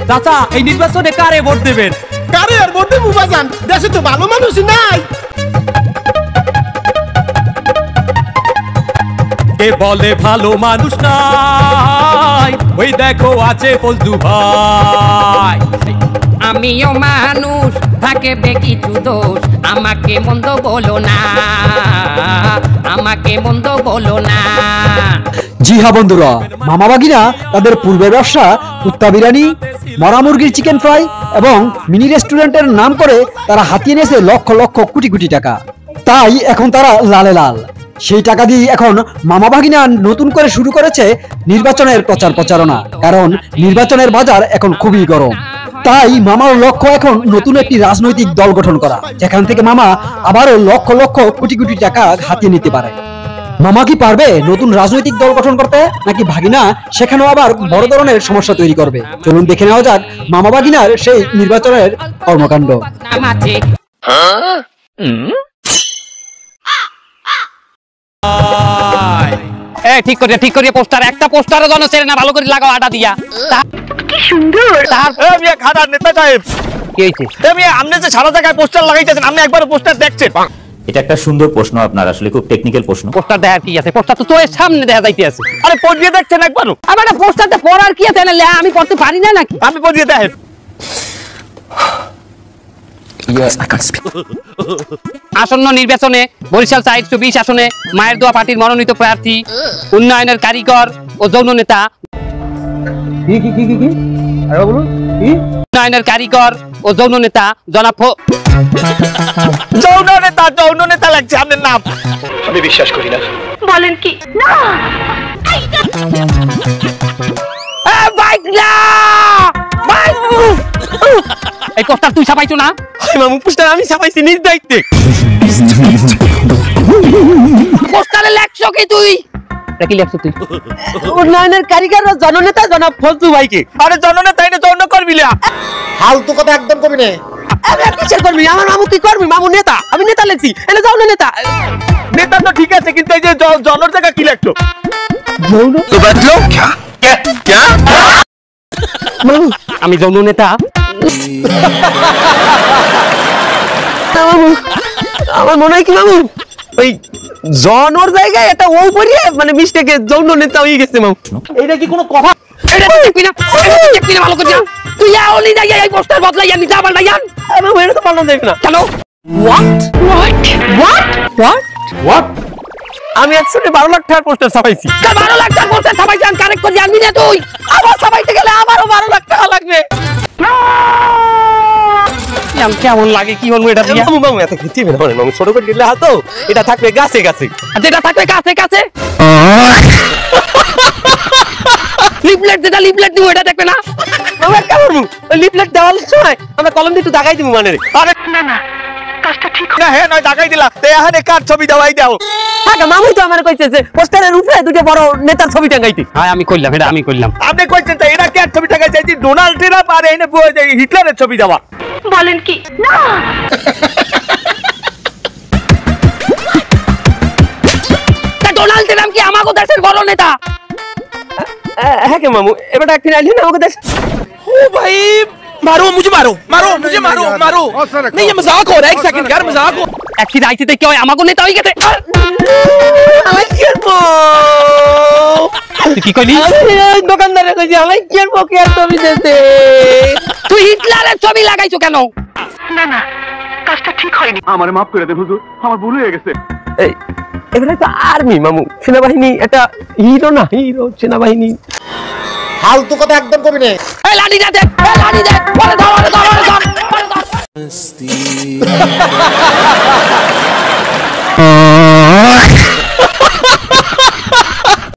চাচা এই নির্বাচনে কারে ভোট দেবেন? কারে আর ভোট দেবো বাজান, দেশে তো ভালো মানুষই নাই। কে বলে ভালো মানুষ নাই, ওই দেখো আছে ফজলু ভাই। আমিও মানুষ, থাকে কিছু দোষ, আমাকে মন্দ বলো না, আমাকে মন্দ বলো না। জি হ্যাঁ বন্ধুরা, মামা বাগিনা তাদের পূর্বের ব্যবসা কুত্তা বিরিয়ানি, মরা মুরগির চিকেন ফ্রাই এবং মিনি রেস্টুরেন্টের নাম করে তারা হাতিয়ে নিয়েছে লক্ষ লক্ষ কোটি কোটি টাকা। তাই এখন তারা লালে লাল। সেই টাকা দিয়ে এখন মামা ভাগিনা নতুন করে শুরু করেছে নির্বাচনের প্রচার প্রচারণা, কারণ নির্বাচনের বাজার এখন খুবই গরম। তাই মামার লক্ষ্য এখন নতুন একটি রাজনৈতিক দল গঠন করা, যেখান থেকে মামা আবারও লক্ষ লক্ষ কোটি কোটি টাকা হাতিয়ে নিতে পারে। মামা কি পারবে নতুন রাজনৈতিক দল গঠন করতে, নাকি ভাগিনা সেখানেও আবার বড় ধরনের সমস্যা তৈরি করবে? চলুন দেখে নেওয়া যাক মামা ভাগিনার সেই নির্বাচনের কর্মকাণ্ড। ঠিক করিয়া পোস্টার, একটা পোস্টারও জন চেনে না, ভালো করে লাগাও আটা দিয়া। কি সুন্দর। মিয়া খাদার নেতা সাহেব, কি হইছে? মিয়া আপনি যে সারা জায়গায় পোস্টার লাগাইতেছেন, আপনি একবার পোস্টার দেখছেন? এটা একটা সুন্দর প্রশ্ন আপনার, আসলে খুব টেকনিক্যাল প্রশ্ন। পোস্টার দেখার কি আছে? পোস্টার তো তোর সামনে দেখা যাইতে আছে। আরে পড়িয়ে দেখছেন একবারও? আবার পোস্টারটা পড়ার কি আছে? না আমি পড়তে পারি না নাকি? আমি পড়িয়ে দেখেন। আসন্ন নির্বাচনে বরিশাল 420 আসনে মায়ের দোয়া পার্টির মনোনীত প্রার্থী, উন্নয়নের কারিগর ও যৌন নেতা, উন্নয়নের কারিগর ও যৌন নেতা জনাব যৌন নেতা লাগছে আপনার নাম? আমি বিশ্বাস করি না। বলেন কি? না এই পোস্টার তুই ছাপাইছো না? মামু পোস্টার আমি ছাপাইছি নিজ দায়িত্বে। পোস্টারে লেখছো কি তুই? কি লেখছো তুই? উন্নয়নের কারিগর ও জননেতা জনাব ফজলু ভাইকে। আরে জননেতা এটা যৌন করবি না, ফালতু কথা একদম কবি না। আমি কিসের করবি? আমার মামু কি করবি? মামু নেতা, আমি নেতা লেখছি, এটা যৌন নেতা। নেতা তো ঠিক আছে, কিন্তু এই যে জনর জায়গা কি লেখছো? যৌন তো বাতলো क्या মামু আমি যৌন নেতা। মামু আমার মনে হয় কি মামু ওই জনর জায়গায় এটা ও পড়িয়ে মানে মিস্টেকে যৌন নেতা হয়ে গেছে মামু। এইটা কি কোনো কথা? এটা দেখবি না, দেখবি না ভালো করে। তুই আওলি যাই এই পোস্টার বদলাই আমি যা বললাই আন। মামু এটা তো পাল্টানো যাবে না। কেন? What? আমি একসাথে 12 লাখ টাকার পোস্টার ছাপাইছি। 12 লাখ টাকার পোস্টার ছাপাইছি, আমি কারেক্ট করে জানবি না তুই? আবার ছাপাইতে গেলে আবারও 12 লাখ টাকা লাগবে। কেমন লাগে কি বলবো এটা দিয়া? মামু এত খেতে হবে না মামু, ছোট করে দিলে হাতো এটা থাকবে গাছে গাছে। যেটা থাকবে কাছে কাছে লিফলেট, যেটা লিফলেট দিব এটা দেখবে না। মামা কেমন লিফলেট দেওয়ার সময় আমরা কলম দিয়ে একটু দাগাই দিব মানে। আরে না না কাজটা ঠিক না, হ্যাঁ নয় দাগাই দিলা। তে এখানে কার ছবি দেওয়াই দাও? আগে মামুই তো আমার কইছে যে পোস্টারের উপরে দুটো বড় নেতার ছবি টাঙাইতে। হ্যাঁ আমি কইলাম, এটা আমি কইলাম। আপনি কইছেন তো এরা কার ছবি টাঙাই চাইছি? ডোনাল্ড ট্রাম্প আর এনে হিটলারের ছবি দেওয়া। বলেন কি? না ডোনাল্ড ট্রাম্প কি আমাগো দেশের বড় নেতা? হ্যাঁ কে মামু এবারে একদিন আইলি না আমাকে দেশ। ओ भाई मारो मुझे, मारो नहीं, ये मजाक हो रहा है। एक सेकंड यार, मजाक हो। একদিন আইতে কি হয় আমাগো নেতা হয়ে গেছে। আমি কি করব? তুই কি কইলি? দোকানদারে কইছি আমি কি করব? কি আর ছবি দিতে? তুই হিটলারের ছবি লাগাইছো কেন? না না কাজটা ঠিক হয়নি। আমারে মাফ করে দেন হুজুর, আমার ভুল হয়ে গেছে। এই এবারে তো আর্মি মামু, সেনাবাহিনী, এটা হিরো না, হিরো সেনাবাহিনী। ফালতু কথা একদম কবি না। এই লাঠিটা দে, এই লাঠি দে, পরে ধর, ধর।